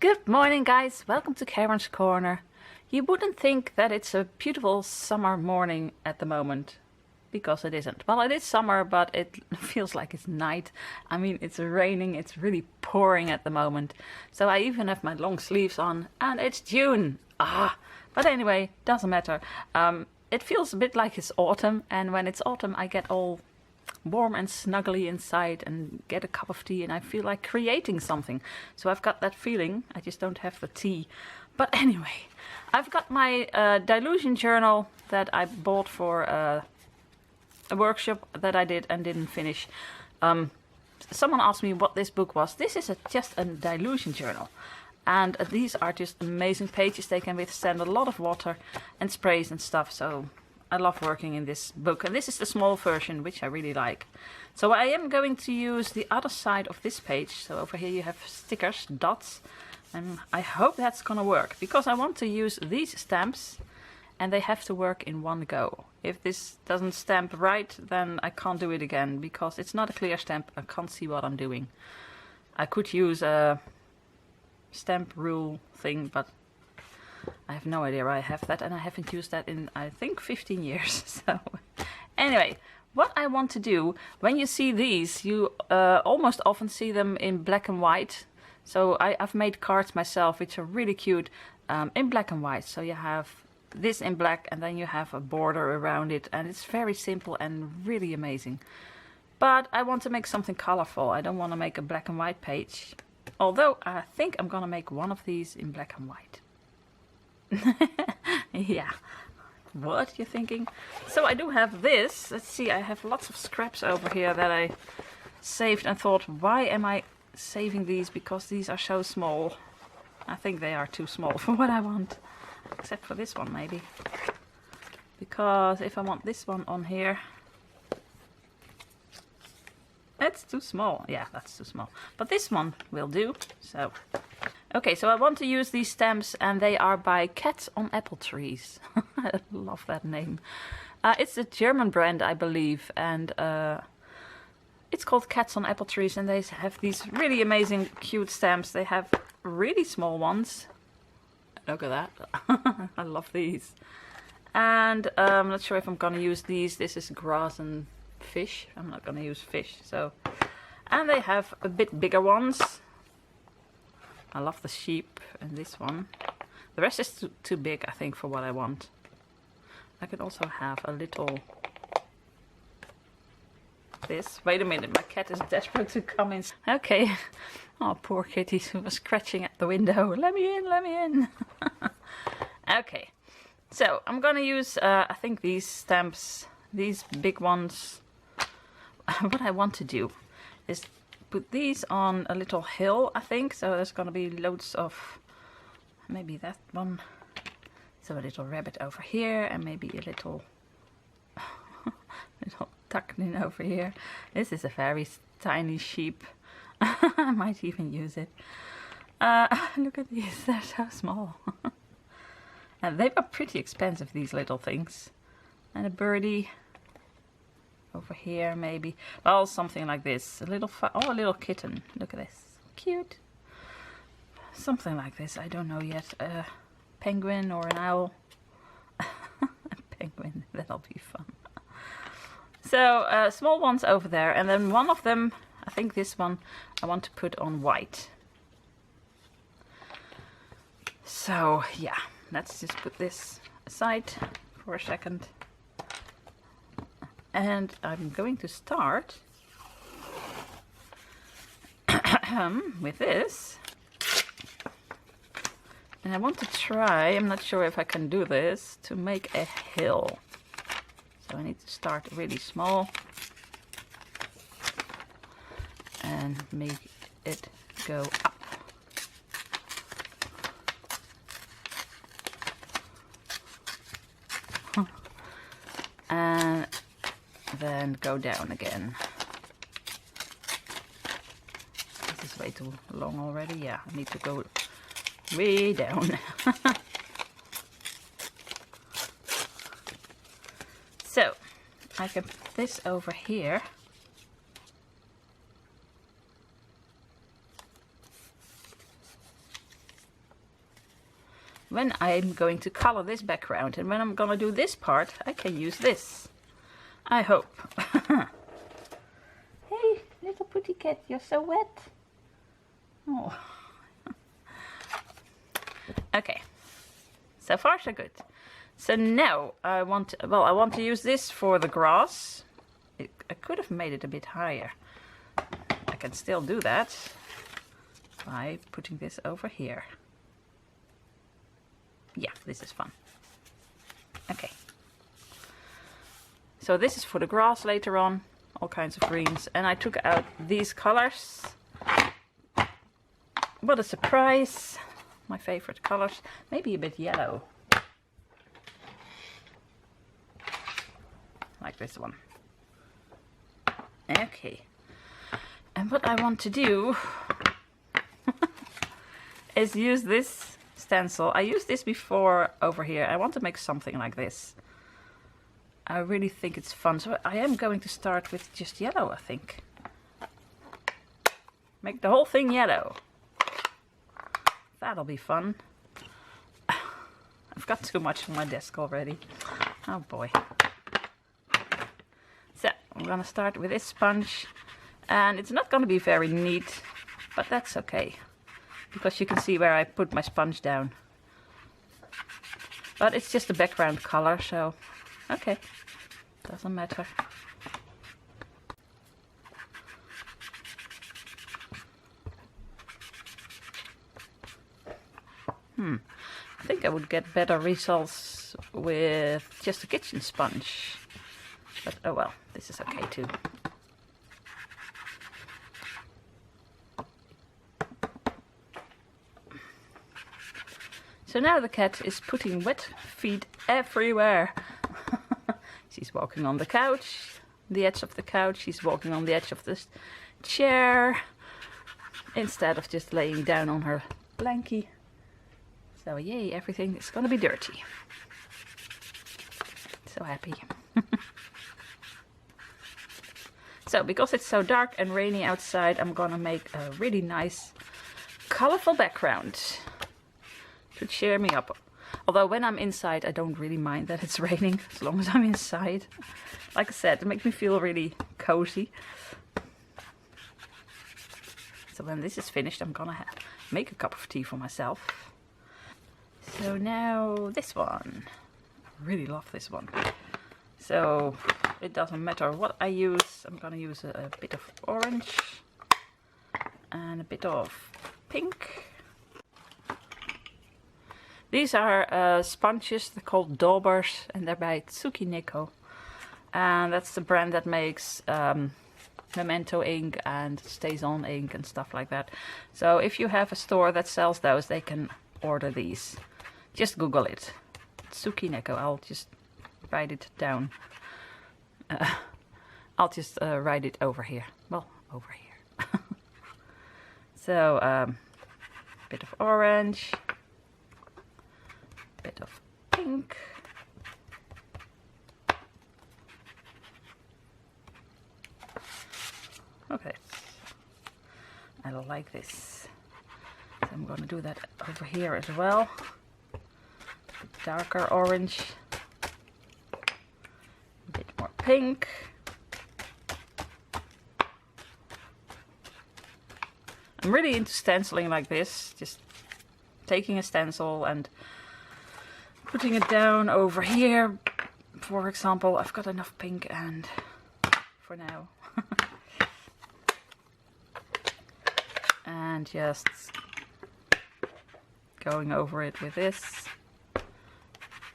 Good morning, guys. Welcome to Karen's Corner. You wouldn't think that it's a beautiful summer morning at the moment, because it isn't. Well, it is summer, but it feels like it's night. I mean, it's raining, it's really pouring at the moment. So I even have my long sleeves on, and it's June. But anyway, doesn't matter. It feels a bit like it's autumn, and when it's autumn I get all warm and snuggly inside and get a cup of tea and I feel like creating something. So I've got that feeling, I just don't have the tea. But anyway, I've got my dilution journal that I bought for a workshop that I did and didn't finish. Someone asked me what this book was. This is just a dilution journal. And these are just amazing pages. They can withstand a lot of water and sprays and stuff. So I love working in this book. And this is the small version, which I really like. So I am going to use the other side of this page. So over here you have stickers, dots. And I hope that's gonna work, because I want to use these stamps and they have to work in one go. If this doesn't stamp right, then I can't do it again, because it's not a clear stamp. I can't see what I'm doing. I could use a stamp rule thing, but I have no idea why I have that, and I haven't used that in, I think, 15 years. So anyway, what I want to do, when you see these, you almost often see them in black and white. So I've made cards myself, which are really cute, in black and white. So you have this in black, and then you have a border around it, and it's very simple and really amazing. But I want to make something colorful. I don't want to make a black and white page. Although I think I'm gonna make one of these in black and white. Yeah, what you're thinking? So I do have this. Let's see, I have lots of scraps over here that I saved and thought, why am I saving these? Because these are so small. I think they are too small for what I want. Except for this one, maybe. Because if I want this one on here, that's too small. Yeah, that's too small. But this one will do. So, okay, so I want to use these stamps, and they are by Cats on Appletrees. I love that name. It's a German brand, I believe, and it's called Cats on Appletrees, and they have these really amazing, cute stamps. They have really small ones. Look at that. I love these. And I'm not sure if I'm gonna use these. This is grass and fish. I'm not gonna use fish. So, and they have a bit bigger ones. I love the sheep and this one. The rest is too big, I think, for what I want. I could also have a little this. Wait a minute, my cat is desperate to come in. Okay. Oh, poor kitty, who was scratching at the window. Let me in, let me in. Okay. So I'm gonna use, I think, these stamps, these big ones. What I want to do is put these on a little hill, I think. So there's gonna be loads of, maybe that one. So a little rabbit over here, and maybe a little little duckling over here. This is a very tiny sheep. I might even use it. Look at these, they're so small. And they were pretty expensive, these little things. And a birdie over here, maybe. Well, something like this. A little a little kitten. Look at this. Cute. Something like this. I don't know yet. A penguin or an owl. A penguin. That'll be fun. So, small ones over there. And then one of them, I think this one, I want to put on white. So, yeah. Let's just put this aside for a second. And I'm going to start with this. And I want to try, I'm not sure if I can do this, to make a hill. So I need to start really small and make it go up. And then go down again. This is way too long already. Yeah, I need to go way down. So I can put this over here. when I'm going to color this background, and when I'm gonna do this part, I can use this. I hope. Hey, little pretty cat, you're so wet. Oh. Okay, so far so good. So now I want to use this for the grass. I could have made it a bit higher. I can still do that by putting this over here. Yeah, this is fun. Okay. So this is for the grass later on, all kinds of greens. And I took out these colors. What a surprise. My favorite colors. Maybe a bit yellow. Like this one. Okay. And what I want to do is use this stencil. I used this before over here. I want to make something like this. I really think it's fun. So I am going to start with just yellow, I think. Make the whole thing yellow. That'll be fun. I've got too much on my desk already. Oh boy. So I'm gonna start with this sponge. And it's not gonna be very neat, but that's okay. Because you can see where I put my sponge down. But it's just a background color, so okay. Doesn't matter. I think I would get better results with just a kitchen sponge. But oh well, this is okay too. So now the cat is putting wet feet everywhere. She's walking on the couch, the edge of the couch. She's walking on the edge of this chair instead of just laying down on her blankie. So yay, everything is gonna be dirty. So happy. So because it's so dark and rainy outside, I'm gonna make a really nice colorful background to cheer me up. Although when I'm inside, I don't really mind that it's raining, as long as I'm inside. Like I said, it makes me feel really cozy. So when this is finished, I'm gonna make a cup of tea for myself. So now this one. I really love this one. So it doesn't matter what I use. I'm gonna use a bit of orange and a bit of pink. These are sponges, they're called daubers, and they're by Tsukineko. And that's the brand that makes Memento ink and Stays On ink and stuff like that. So if you have a store that sells those, they can order these. Just Google it. Tsukineko, I'll just write it down. I'll just write it over here. Well, over here. So, a bit of orange. Bit of pink. Okay, I like this. So I'm going to do that over here as well. Darker orange. A bit more pink. I'm really into stenciling like this. Just taking a stencil and putting it down over here. For example, I've got enough pink and for now. And just going over it with this.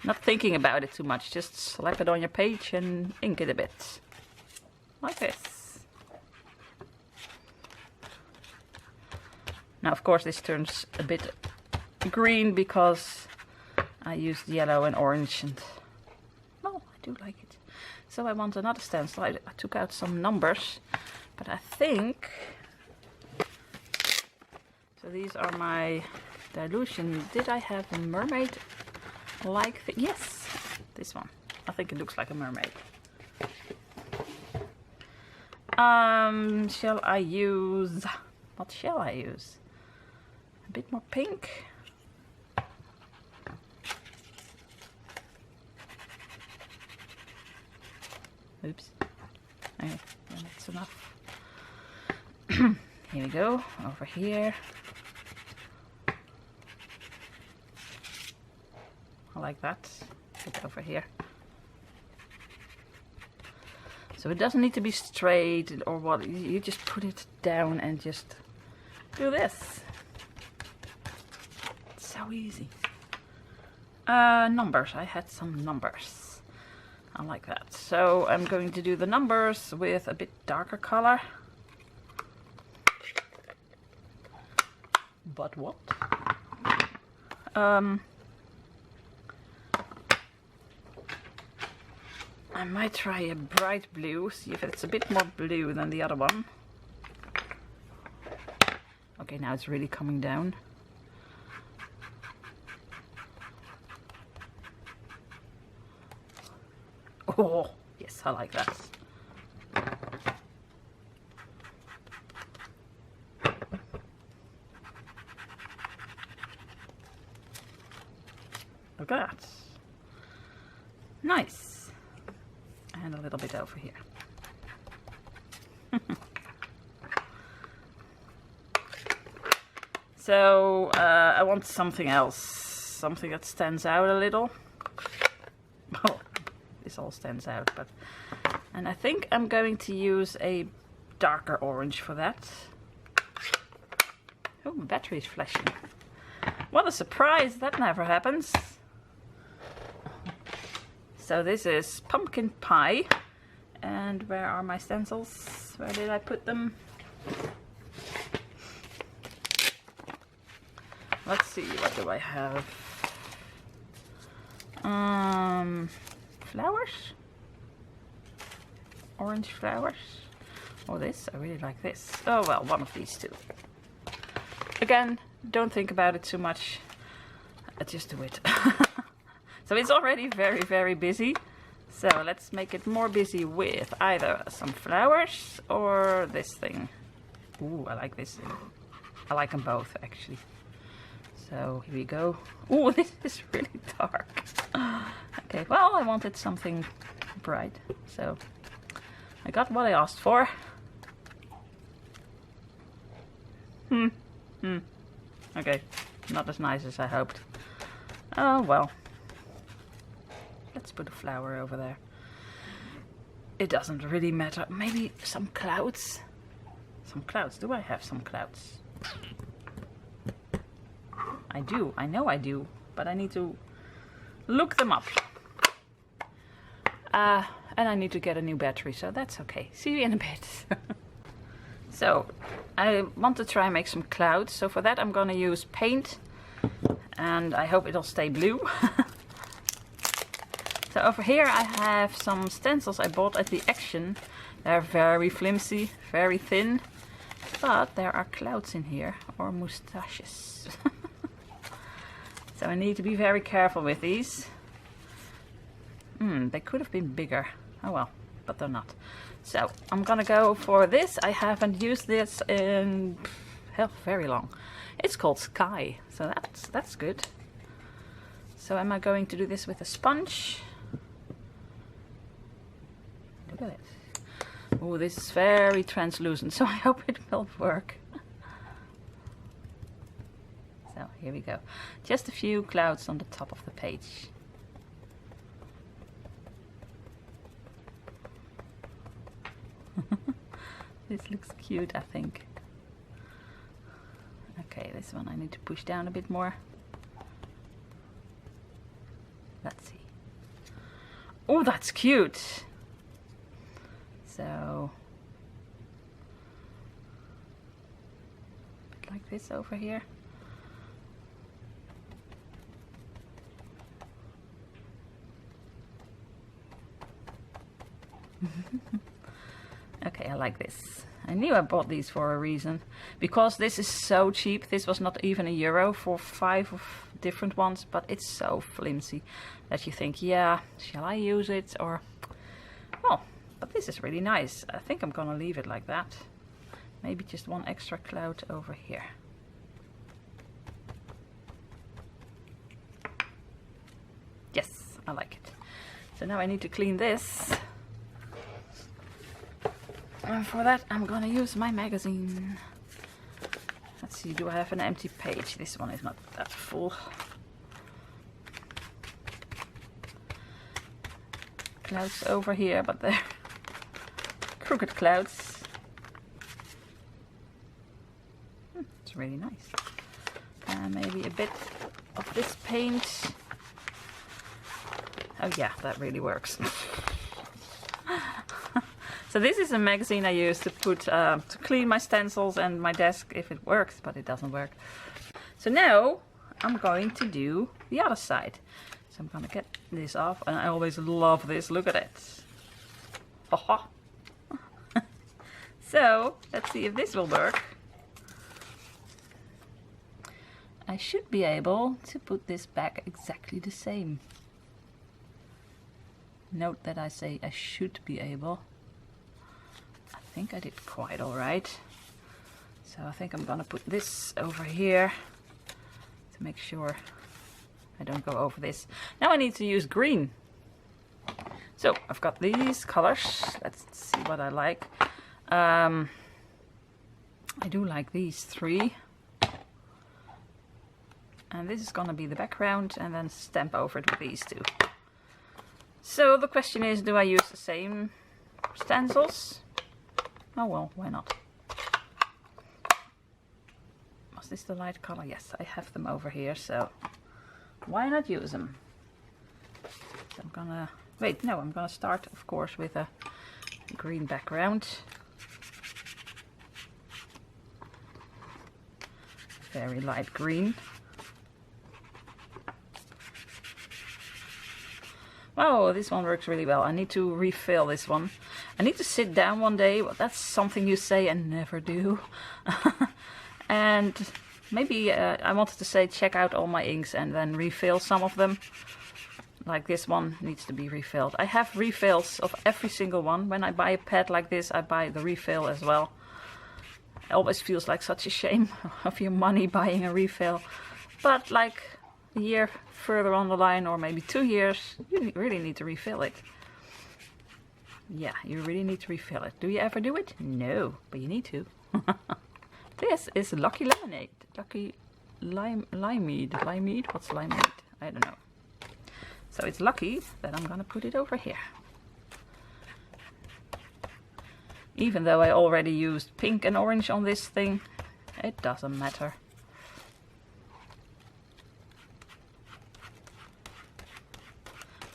Not thinking about it too much, just slap it on your page and ink it a bit. Like this. Now of course this turns a bit green because I used yellow and orange, and well, I do like it. So I want another stencil. I took out some numbers, but I think, so these are my dilution. Did I have a mermaid like yes, this one. I think it looks like a mermaid. Shall I use, what shall I use? A bit more pink. Oops. Okay, that's enough. Here we go, over here. I like that. Put over here. So it doesn't need to be straight or what. You just put it down and just do this. It's so easy. Numbers. I had some numbers. I like that. So I'm going to do the numbers with a bit darker color. But what? I might try a bright blue, see if it's a bit more blue than the other one. Okay, now it's really coming down. Oh, yes, I like that. Look at that. Nice. And a little bit over here. So I want something else, something that stands out a little. Oh, this all stands out, but and I think I'm going to use a darker orange for that. Oh, my battery's flashing. What a surprise, that never happens. So this is pumpkin pie. And where are my stencils? Where did I put them? Let's see, what do I have? Flowers? Orange flowers? Oh, this? I really like this. Oh, well, one of these two. Again, don't think about it too much. Just do it. So it's already very, very busy. So let's make it more busy with either some flowers or this thing. Ooh, I like this thing. I like them both, actually. So here we go. Ooh, this is really dark. Okay, well, I wanted something bright. So I got what I asked for. Okay, not as nice as I hoped. Oh, well. Let's put a flower over there. It doesn't really matter. Maybe some clouds. Some clouds. Do I have some clouds? I do. I know I do. But I need to look them up. And I need to get a new battery, so that's okay. See you in a bit. So, I want to try and make some clouds. So for that I'm going to use paint. And I hope it'll stay blue. So over here I have some stencils I bought at the Action. They're very flimsy, very thin. But there are clouds in here, or moustaches. So I need to be very careful with these. They could have been bigger. Oh well, but they're not. So I'm gonna go for this. I haven't used this in hell, very long. It's called Sky, so that's good. So am I going to do this with a sponge? Look at it. Oh, this is very translucent, so I hope it will work. So here we go. Just a few clouds on the top of the page. This looks cute, I think. Okay, this one I need to push down a bit more. Let's see. Oh, that's cute. So, a bit like this over here. Okay, I like this. I knew I bought these for a reason. Because this is so cheap. This was not even €1 for 5 different ones. But it's so flimsy that you think, yeah, shall I use it? Or, well, but this is really nice. I think I'm gonna leave it like that. Maybe just one extra cloud over here. Yes, I like it. So now I need to clean this. And for that I'm gonna use my magazine. Let's see, do I have an empty page? This one is not that full. Clouds over here, but they're crooked clouds. It's really nice. And maybe a bit of this paint. Oh yeah, that really works. So this is a magazine I use to put to clean my stencils and my desk if it works, but it doesn't work. So now I'm going to do the other side. So I'm gonna get this off, and I always love this. Look at it. Haha. So let's see if this will work. I should be able to put this back exactly the same. Note that I say I should be able. I think I did quite all right. So I think I'm gonna put this over here to make sure I don't go over this. Now I need to use green. So I've got these colors. Let's see what I like. I do like these three. And this is gonna be the background, and then stamp over it with these two. So the question is, do I use the same stencils? Oh well, why not? Was this the light color? Yes, I have them over here, so why not use them? So I'm gonna, wait, no, I'm gonna start, of course, with a green background. Very light green. Oh, this one works really well. I need to refill this one. I need to sit down one day. Well, that's something you say and never do. And maybe I wanted to say check out all my inks and then refill some of them. Like this one needs to be refilled. I have refills of every single one. When I buy a pad like this, I buy the refill as well. It always feels like such a shame of your money buying a refill. But like a year further on the line, or maybe 2 years, you really need to refill it. Yeah, you really need to refill it. Do you ever do it? No, but you need to. This is Lucky Lemonade. Lucky Limeade. Limeade? What's limeade? I don't know. So it's lucky that I'm gonna put it over here. Even though I already used pink and orange on this thing, it doesn't matter.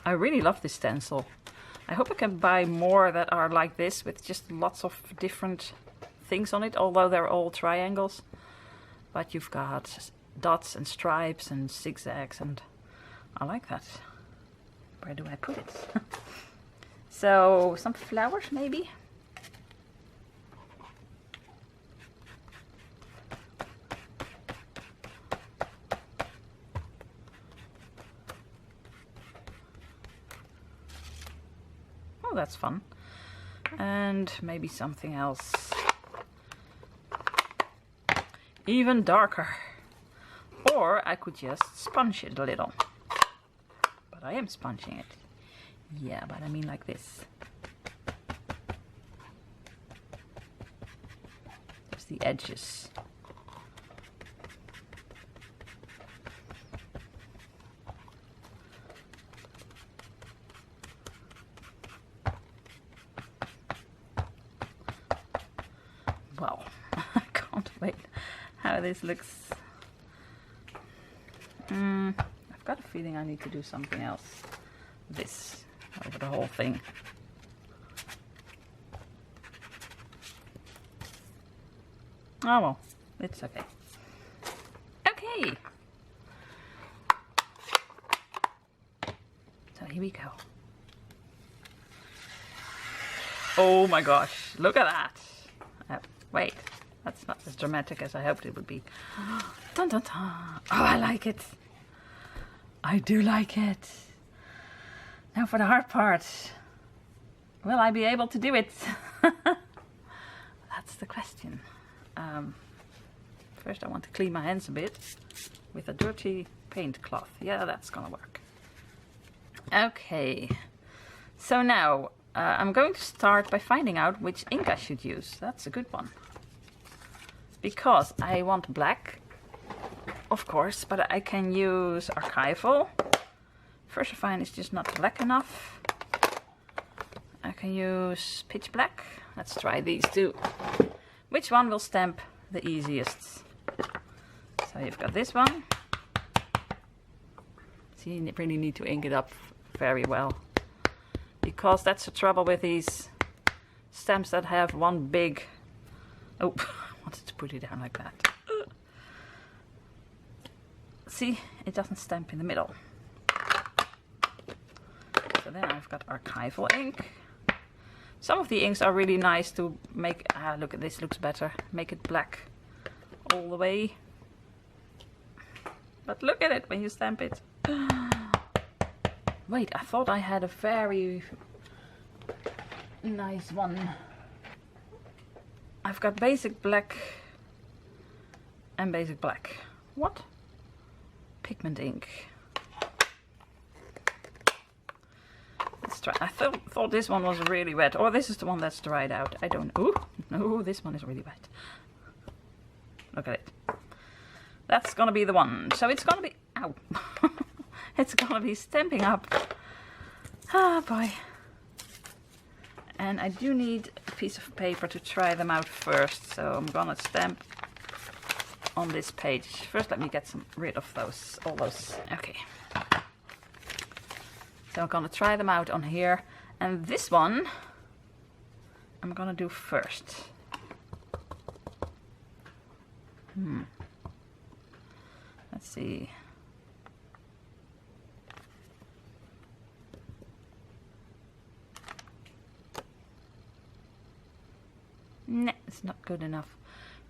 I really love this stencil. I hope I can buy more that are like this with just lots of different things on it, although they're all triangles. But you've got dots and stripes and zigzags, and I like that. Where do I put it? So some flowers maybe? Oh, that's fun. And maybe something else. Even darker. Or I could just sponge it a little. But I am sponging it. Yeah, but I mean like this. Just the edges. Wow, I can't wait how this looks. I've got a feeling I need to do something else. This over the whole thing. Oh well, it's okay. Okay. So here we go. Oh my gosh, look at that. Wait, that's not as dramatic as I hoped it would be. Dun, dun, dun. Oh, I like it. I do like it. Now for the hard part. Will I be able to do it? That's the question. First I want to clean my hands a bit with a dirty paint cloth. Yeah, that's gonna work. Okay. So now I'm going to start by finding out which ink I should use. That's a good one. Because I want black, of course, but I can use archival. Versafine is just not black enough. I can use pitch black. Let's try these two. Which one will stamp the easiest? So you've got this one. See, you really need to ink it up very well. Because that's the trouble with these stamps that have one big... Oh, I wanted to put it down like that. See, it doesn't stamp in the middle. So then I've got archival ink. Some of the inks are really nice to make... look at this, looks better. Make it black all the way. But look at it when you stamp it. Wait, I thought I had a very nice one. I've got basic black and basic black. What? Pigment ink. Let's try. I thought this one was really wet. Or this is the one that's dried out. I don't know. Ooh, no, this one is really wet. Look at it. That's gonna be the one. So it's gonna be... Ow. It's gonna be stamping up. Ah, boy. And I do need a piece of paper to try them out first. So I'm gonna stamp on this page. First, let me get rid of all those. Okay. So I'm gonna try them out on here. And this one, I'm gonna do first. Let's see. Nah, it's not good enough.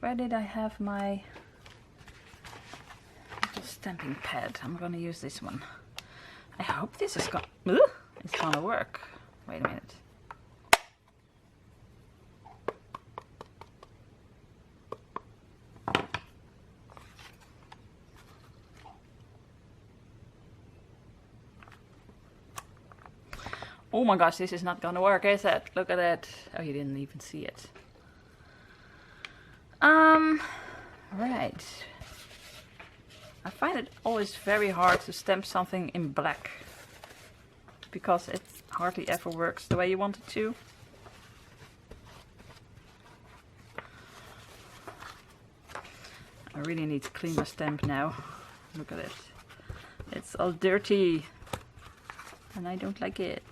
Where did I have my little stamping pad? I'm gonna use this one. I hope this is it's gonna work. Wait a minute. Oh my gosh, this is not gonna work, is it? Look at it. Oh, you didn't even see it. Right. I find it always very hard to stamp something in black because it hardly ever works the way you want it to. I really need to clean my stamp now. Look at it. It's all dirty and I don't like it.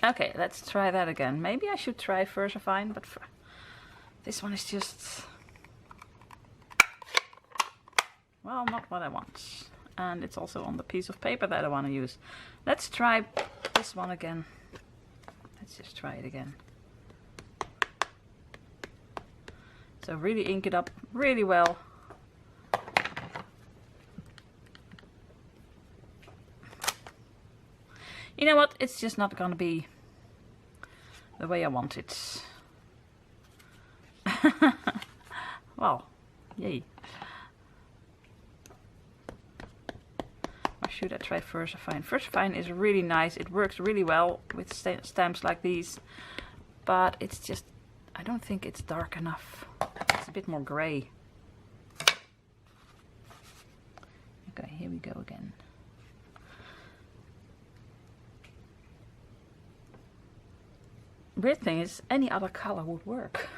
Okay, let's try that again. Maybe I should try Versafine, but this one is just... well, not what I want. And it's also on the piece of paper that I want to use. Let's try this one again. Let's just try it again. So really ink it up really well. You know what? It's just not gonna be the way I want it. Well, yay. Or should I try Versafine? Versafine is really nice. It works really well with stamps like these. But it's just, I don't think it's dark enough. It's a bit more grey. Okay, here we go again. Weird thing is, any other color would work.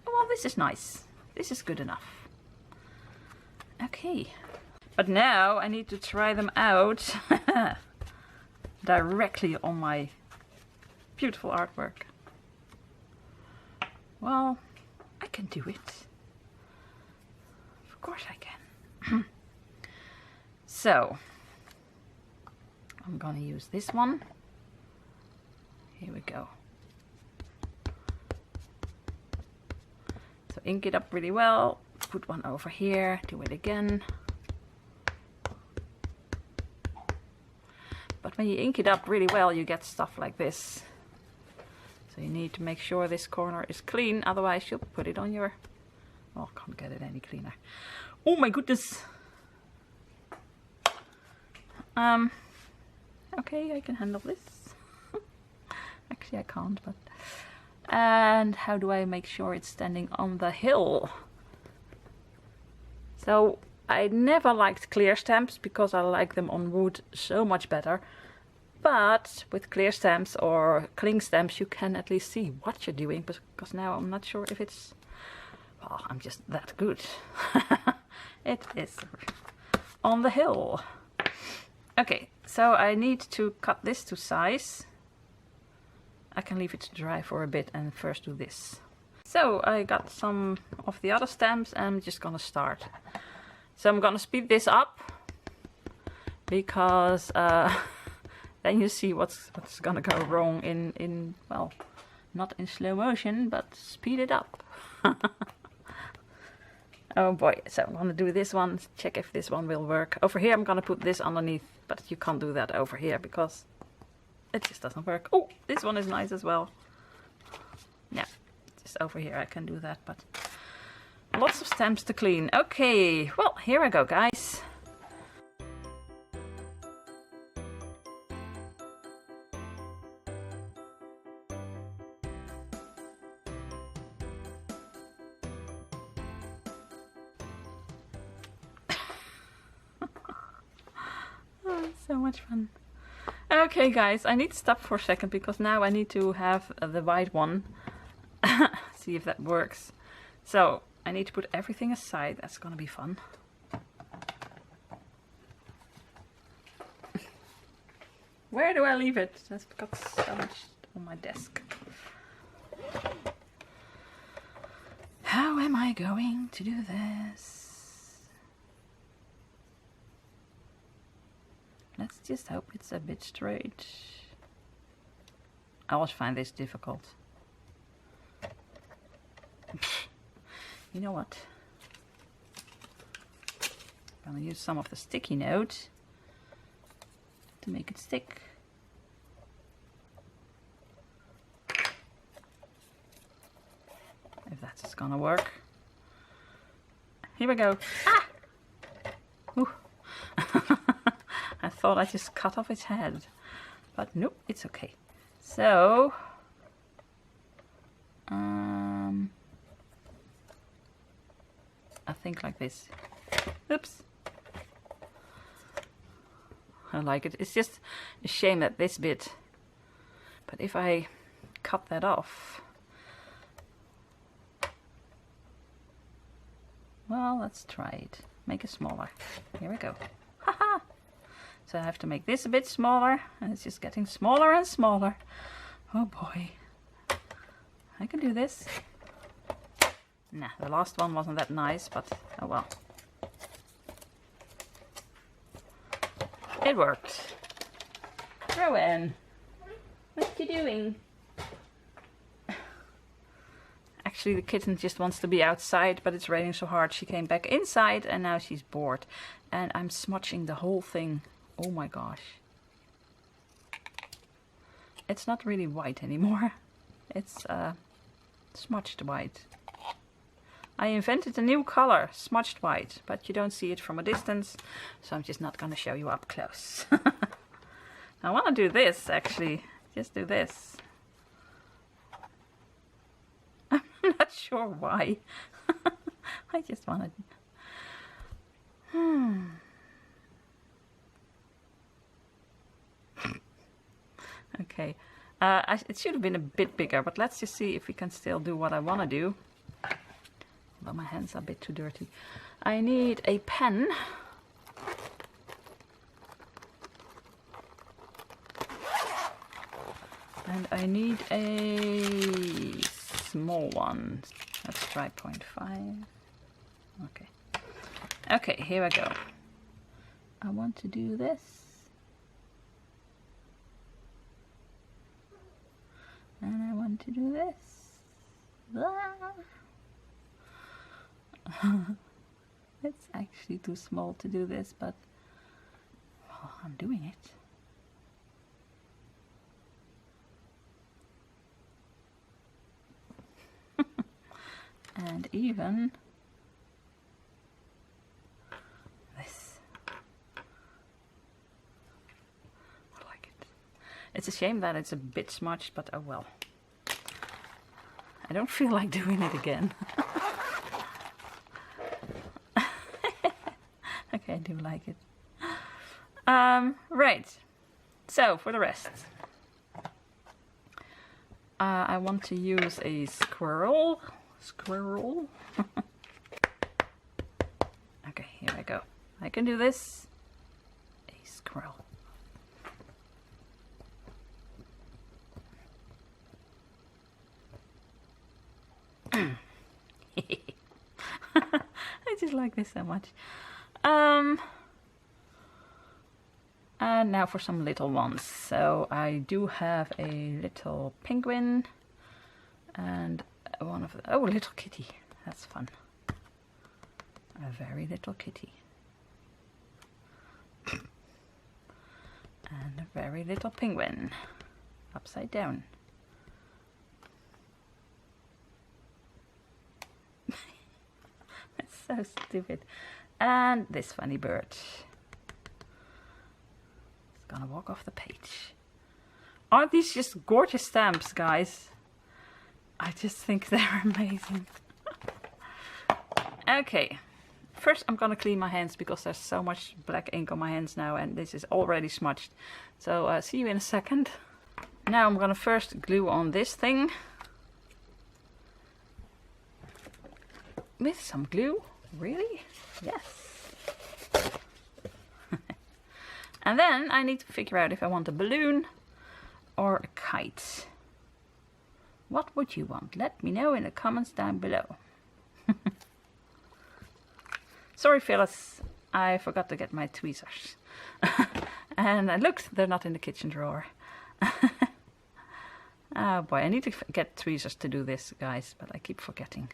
Well, this is nice. This is good enough. Okay. But now I need to try them out directly on my beautiful artwork. Well, I can do it. Of course I can. So, I'm gonna use this one. Here we go. So ink it up really well, put one over here, do it again. But when you ink it up really well, you get stuff like this. So you need to make sure this corner is clean, otherwise you'll put it on your... oh, I can't get it any cleaner. Oh my goodness! Okay, I can handle this. Actually I can't, but... And how do I make sure it's standing on the hill? So I never liked clear stamps because I like them on wood so much better. But with clear stamps or cling stamps you can at least see what you're doing, because now I'm not sure if it's... Well, I'm just that good. It is on the hill. Okay, so I need to cut this to size. I can leave it to dry for a bit and first do this. So I got some of the other stamps and I'm just gonna start. So I'm gonna speed this up because then you see what's gonna go wrong in well, not in slow motion, but speed it up. Oh boy, so I'm gonna do this one, check if this one will work. Over here I'm gonna put this underneath, but you can't do that over here because it just doesn't work. Oh, this one is nice as well. Yeah, just over here I can do that, but lots of stamps to clean. Okay, well, here I go, guys. Oh, so much fun. Okay guys, I need to stop for a second because now I need to have the white one. See if that works. So I need to put everything aside. That's gonna be fun. Where do I leave it? That's got so much on my desk. How am I going to do this? Let's just hope it's a bit straight. I always find this difficult. You know what? I'm gonna use some of the sticky note to make it stick. If that's gonna work. Here we go. Ah! Ooh. I thought I just cut off its head, but nope, it's okay. So, I think like this. Oops. I like it. It's just a shame that this bit, but if I cut that off, well, let's try it. Make it smaller. Here we go. Haha! So I have to make this a bit smaller, and it's just getting smaller and smaller. Oh boy. I can do this. Nah, the last one wasn't that nice, but oh well. It worked. Rowan, what you doing? Actually, the kitten just wants to be outside, but it's raining so hard she came back inside and now she's bored. And I'm smudging the whole thing. Oh my gosh. It's not really white anymore. It's smudged white. I invented a new color, smudged white, but you don't see it from a distance, so I'm just not going to show you up close. I want to do this, actually. Just do this. I'm not sure why. I just wanted... Okay, it should have been a bit bigger, but let's just see if we can still do what I want to do. Although my hands are a bit too dirty. I need a pen. And I need a small one. Let's try 0.5. Okay. Okay, here I go. I want to do this. And I want to do this. It's actually too small to do this, but well, I'm doing it. And even this. It's a shame that it's a bit smudged, but oh well. I don't feel like doing it again. Okay, I do like it. Right. So, for the rest. I want to use a squirrel. Squirrel. Okay, here I go. I can do this. A squirrel. I just like this so much. And now for some little ones. So I do have a little penguin and one of the, oh, a little kitty. That's fun. A very little kitty. And a very little penguin. Upside down. That's so stupid. And this funny bird. Gonna walk off the page. Aren't these just gorgeous stamps, guys? I just think they're amazing. Okay, first I'm gonna clean my hands because there's so much black ink on my hands now and this is already smudged. So see you in a second. Now I'm gonna first glue on this thing with some glue. Really? Yes. And then I need to figure out if I want a balloon or a kite. What would you want? Let me know in the comments down below. Sorry, Phyllis, I forgot to get my tweezers. And I looked, they're not in the kitchen drawer. Oh boy, I need to get tweezers to do this, guys, but I keep forgetting.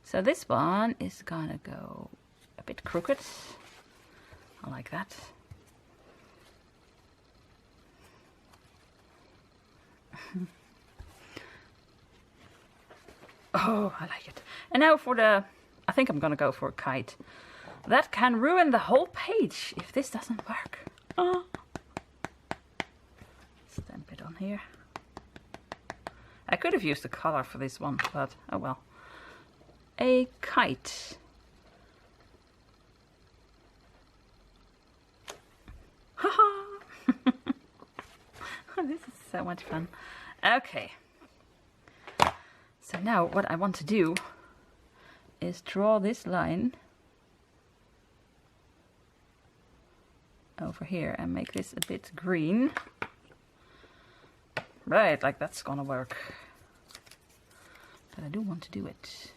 So this one is gonna go a bit crooked. I like that. Oh, I like it. And now for the, I think I'm gonna go for a kite. That can ruin the whole page if this doesn't work. Oh. Stamp it on here. I could have used the color for this one, but oh well. A kite. Haha! This is so much fun. Okay. So now what I want to do is draw this line over here and make this a bit green. Right, like that's gonna work. But I do want to do it.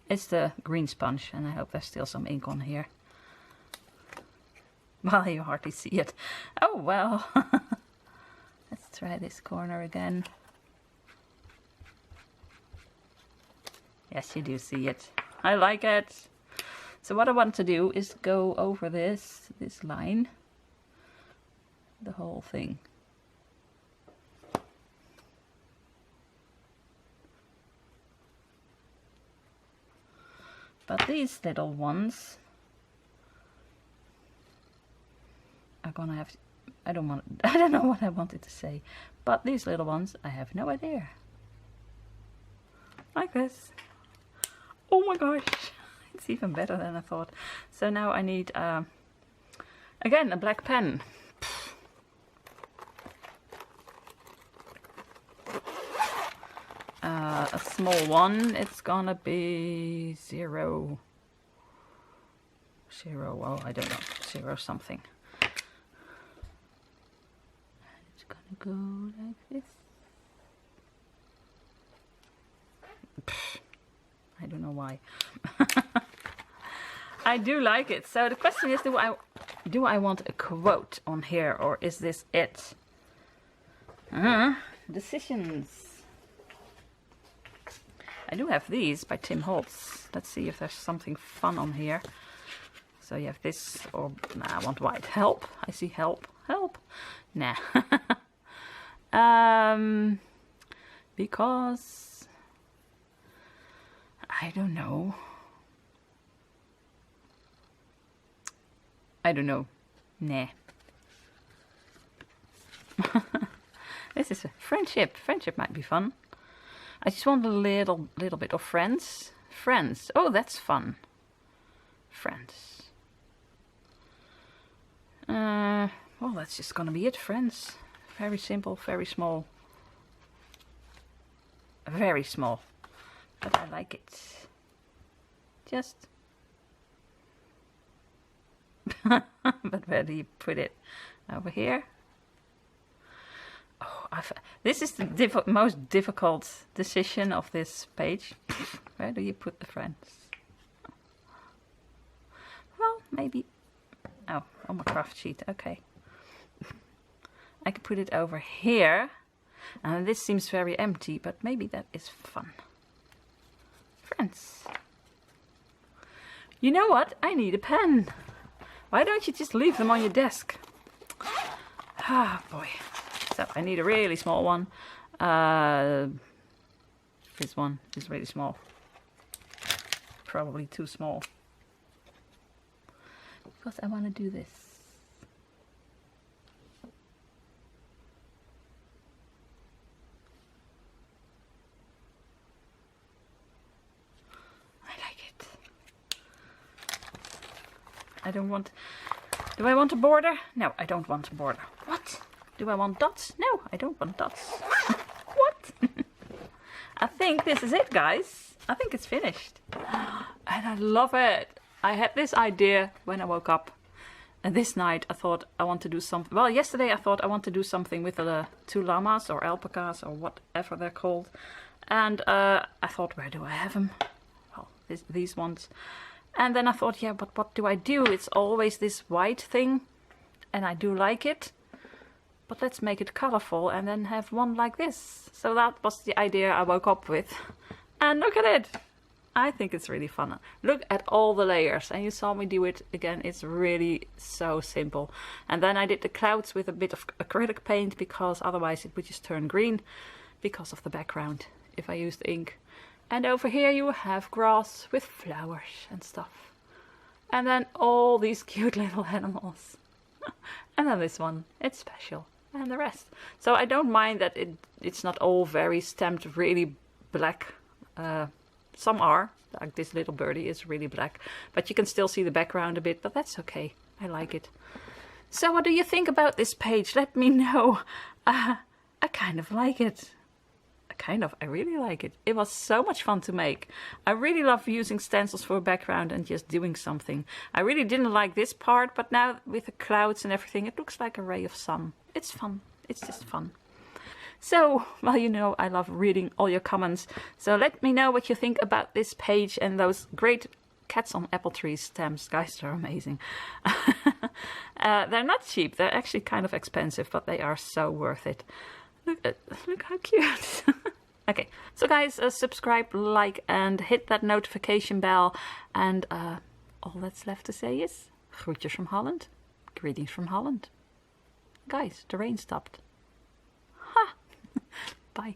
It's the green sponge and I hope there's still some ink on here. Well, you hardly see it. Oh well. Let's try this corner again. Yes, you do see it. I like it. So what I want to do is go over this line. The whole thing. But these little ones are gonna have to, I don't know what I wanted to say, but these little ones, I have no idea. Like this. Oh my gosh, it's even better than I thought. So now I need, again, a black pen. A small one, it's gonna be 0. Oh, I don't know, 0 something. It's gonna go like this. I don't know why. I do like it. So the question is, do I want a quote on here or is this it? Decisions. I do have these by Tim Holtz. Let's see if there's something fun on here. So you have this, or nah, I want white. Help. I see help. Help. Nah. Because I don't know. I don't know. Nah. This is a friendship. Friendship might be fun. I just want a little bit of friends. Friends. Oh, that's fun. Friends. Well, that's just gonna be it. Friends. Very simple, very small. Very small. But I like it. Just. But where do you put it? Over here? Oh, this is the most difficult decision of this page. Where do you put the friends? Well, maybe... Oh, on my craft sheet, okay. I could put it over here. And this seems very empty, but maybe that is fun. Friends. You know what? I need a pen. Why don't you just leave them on your desk? Ah, boy. So I need a really small one. This one is really small. Probably too small. Because I want to do this. I like it. I don't want... Do I want a border? No, I don't want a border. What? Do I want dots? No, I don't want dots. What? I think this is it, guys. I think it's finished. And I love it. I had this idea when I woke up. And this night I thought I want to do something. Well, yesterday I thought I want to do something with the 2 llamas or alpacas or whatever they're called. And I thought, where do I have them? Well, these ones. And then I thought, yeah, but what do I do? It's always this white thing. And I do like it. But let's make it colorful and then have one like this. So that was the idea I woke up with. And look at it. I think it's really fun. Look at all the layers. And you saw me do it again. It's really so simple. And then I did the clouds with a bit of acrylic paint because otherwise it would just turn green because of the background if I used ink. And over here you have grass with flowers and stuff. And then all these cute little animals. And then this one. It's special. And the rest. So I don't mind that it's not all very stamped really black. Some are, like this little birdie is really black, but you can still see the background a bit, but that's okay. I like it. So what do you think about this page? Let me know. I kind of like it. I really like it. It was so much fun to make. I really love using stencils for a background and just doing something. I really didn't like this part, but now with the clouds and everything, it looks like a ray of sun. It's fun. It's just fun. So, well, you know, I love reading all your comments. So let me know what you think about this page and those great cats on Appletrees stamps. Guys, they're amazing. They're not cheap. They're actually kind of expensive, but they are so worth it. Look how cute. Okay, so guys, subscribe, like, and hit that notification bell. And all that's left to say is groetjes from Holland. Greetings from Holland. Guys, the rain stopped. Ha! Bye.